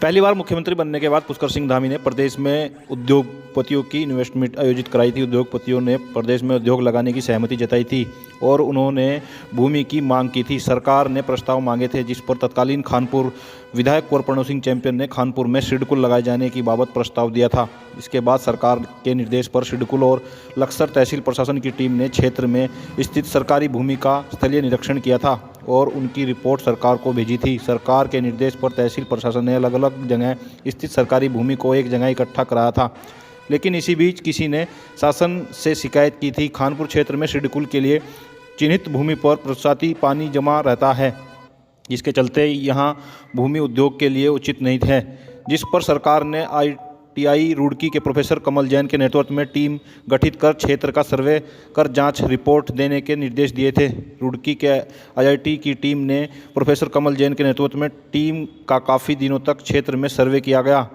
पहली बार मुख्यमंत्री बनने के बाद पुष्कर सिंह धामी ने प्रदेश में उद्योगपतियों की इन्वेस्टमेंट आयोजित कराई थी। उद्योगपतियों ने प्रदेश में उद्योग लगाने की सहमति जताई थी और उन्होंने भूमि की मांग की थी। सरकार ने प्रस्ताव मांगे थे, जिस पर तत्कालीन खानपुर विधायक कुंवर प्रणव सिंह चैंपियन ने खानपुर में सिडकुल लगाए जाने की बाबत प्रस्ताव दिया था। इसके बाद सरकार के निर्देश पर सिडकुल और लक्सर तहसील प्रशासन की टीम ने क्षेत्र में स्थित सरकारी भूमि का स्थलीय निरीक्षण किया था और उनकी रिपोर्ट सरकार को भेजी थी। सरकार के निर्देश पर तहसील प्रशासन ने अलग अलग जगह स्थित सरकारी भूमि को एक जगह इकट्ठा कराया था, लेकिन इसी बीच किसी ने शासन से शिकायत की थी। खानपुर क्षेत्र में सिडकुल के लिए चिन्हित भूमि पर बरसाती पानी जमा रहता है, जिसके चलते यहाँ भूमि उद्योग के लिए उचित नहीं है, जिस पर सरकार ने ITI रुड़की के प्रोफेसर कमल जैन के नेतृत्व में टीम गठित कर क्षेत्र का सर्वे कर जांच रिपोर्ट देने के निर्देश दिए थे। रुड़की के IIT की टीम ने प्रोफेसर कमल जैन के नेतृत्व में टीम का काफ़ी दिनों तक क्षेत्र में सर्वे किया गया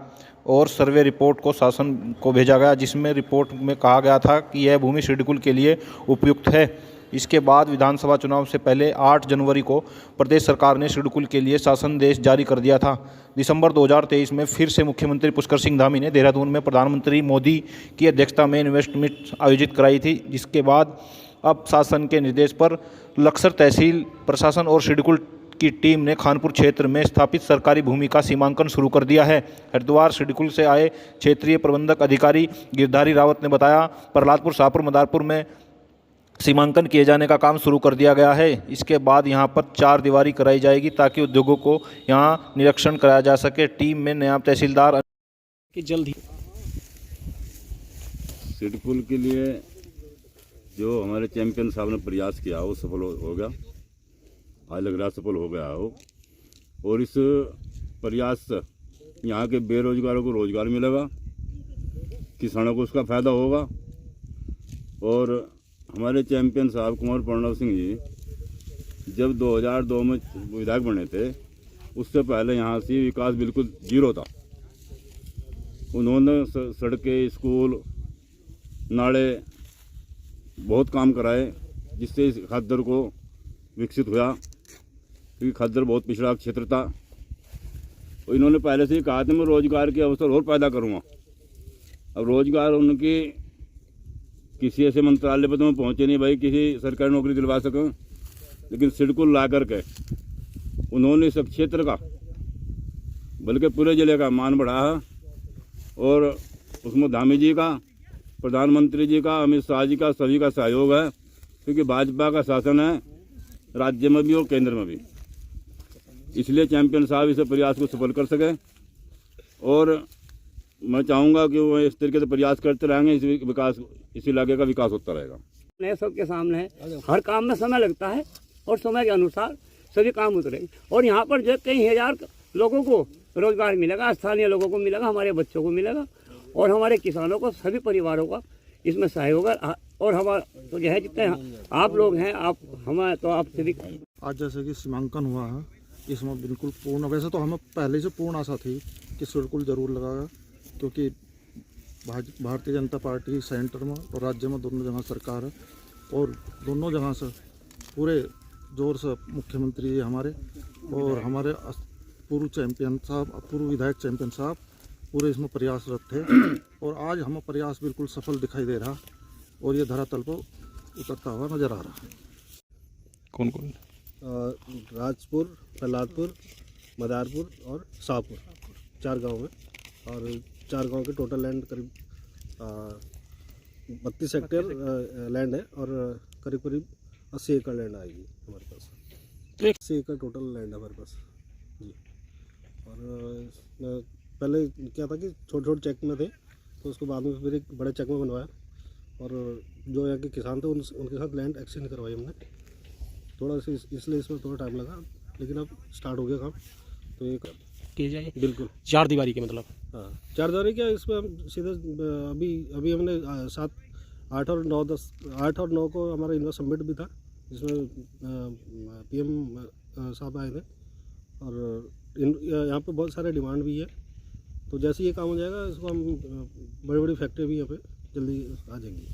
और सर्वे रिपोर्ट को शासन को भेजा गया, जिसमें रिपोर्ट में कहा गया था कि यह भूमि सिडकुल के लिए उपयुक्त है। इसके बाद विधानसभा चुनाव से पहले 8 जनवरी को प्रदेश सरकार ने सिडकुल के लिए शासनादेश जारी कर दिया था। दिसंबर 2023 में फिर से मुख्यमंत्री पुष्कर सिंह धामी ने देहरादून में प्रधानमंत्री मोदी की अध्यक्षता में इन्वेस्टमेंट आयोजित कराई थी, जिसके बाद अब शासन के निर्देश पर लक्सर तहसील प्रशासन और सिडकुल की टीम ने खानपुर क्षेत्र में स्थापित सरकारी भूमि का सीमांकन शुरू कर दिया है। हरिद्वार सिडकुल से आए क्षेत्रीय प्रबंधक अधिकारी गिरधारी रावत ने बताया, प्रहलादपुर, शाहपुर, मदारपुर में सीमांकन किए जाने का काम शुरू कर दिया गया है। इसके बाद यहां पर 4 दीवारी कराई जाएगी ताकि उद्योगों को यहां निरीक्षण कराया जा सके। टीम में नायब तहसीलदार कि जल्द ही सिडकुल के लिए जो हमारे चैंपियन साहब ने प्रयास किया वो सफल हो गया, आज लग रहा सफल हो गया हो। और इस प्रयास से यहाँ के बेरोजगारों को रोजगार मिलेगा, किसानों को उसका फायदा होगा। और हमारे चैंपियन साहब कुंवर प्रणव सिंह जी जब 2002 में विधायक बने थे, उससे पहले यहाँ से विकास बिल्कुल जीरो था। उन्होंने सड़कें, स्कूल, नाले बहुत काम कराए, जिससे इस खद्दर को विकसित हुआ, क्योंकि खद्दर बहुत पिछड़ा क्षेत्र था। और इन्होंने पहले से ही कहा था मैं रोजगार के अवसर और पैदा करूँगा। अब रोजगार उनकी किसी ऐसे मंत्रालय पर तो मैं पहुँचे नहीं भाई किसी सरकारी नौकरी दिलवा सकूं, लेकिन सिडकुल ला करके उन्होंने इस क्षेत्र का बल्कि पूरे जिले का मान बढ़ाया। और उसमें धामी जी का, प्रधानमंत्री जी का, अमित शाह जी का, सभी का सहयोग है, क्योंकि भाजपा का शासन है राज्य में भी और केंद्र में भी। इसलिए चैंपियन साहब इस प्रयास को सफल कर सके और मैं चाहूँगा कि वो इस तरीके से प्रयास करते रहेंगे, इस इलाके का विकास होता रहेगा। सबके सामने है, हर काम में समय लगता है और समय के अनुसार सभी काम उतरेंगे और यहाँ पर जो कई हजार लोगों को रोजगार मिलेगा, स्थानीय लोगों को मिलेगा, हमारे बच्चों को मिलेगा और हमारे किसानों को, सभी परिवारों का इसमें सहयोग है। और हमारा तो जो है जितने आप लोग हैं, आप हमारे तो आप सभी आज जैसे कि सीमांकन हुआ है, इसमें बिल्कुल पूर्ण, वैसे तो हमें पहले से पूर्ण आशा थी कि सिडकुल जरूर लगाएगा, क्योंकि भारतीय जनता पार्टी सेंटर में और राज्य में दोनों जगह सरकार है और दोनों जगह से पूरे जोर से मुख्यमंत्री हमारे और हमारे पूर्व चैंपियन साहब, पूर्व विधायक चैंपियन साहब पूरे इसमें प्रयासरत थे और आज हमें प्रयास बिल्कुल सफल दिखाई दे रहा और ये धरातल पर उतरता हुआ नजर आ रहा है। कौन कौन? राजपुर, प्रहलादपुर, मदारपुर और शाहपुर, 4 गांव में, और 4 गांव के टोटल लैंड करीब 32 हेक्टेयर लैंड है और करीब करीब 80 एकड़ लैंड आएगी हमारे पास। 80 एकड़ टोटल लैंड है हमारे पास जी। और पहले क्या था कि छोटे छोटे चेक में थे, तो उसको बाद में फिर एक बड़े चेक में बनवाया और जो यहाँ के किसान थे उनके साथ लैंड एक्सचेंज करवाई हमने। थोड़ा सा इसलिए इसमें थोड़ा टाइम लगा, लेकिन अब स्टार्ट हो गया काम। तो ये की जाए बिल्कुल 4 दीवारी के मतलब, हाँ 4 दीवारी क्या, इसमें हम सीधे अभी हमने 7, 8 और 9, 10, 8 और 9 को हमारा इन्वेस्ट सबमिट भी था, जिसमें PM साहब आए थे और यहाँ पे बहुत सारे डिमांड भी है। तो जैसे ये काम हो जाएगा, इसको हम बड़ी बड़ी फैक्ट्री भी यहाँ पे जल्दी आ जाएंगी।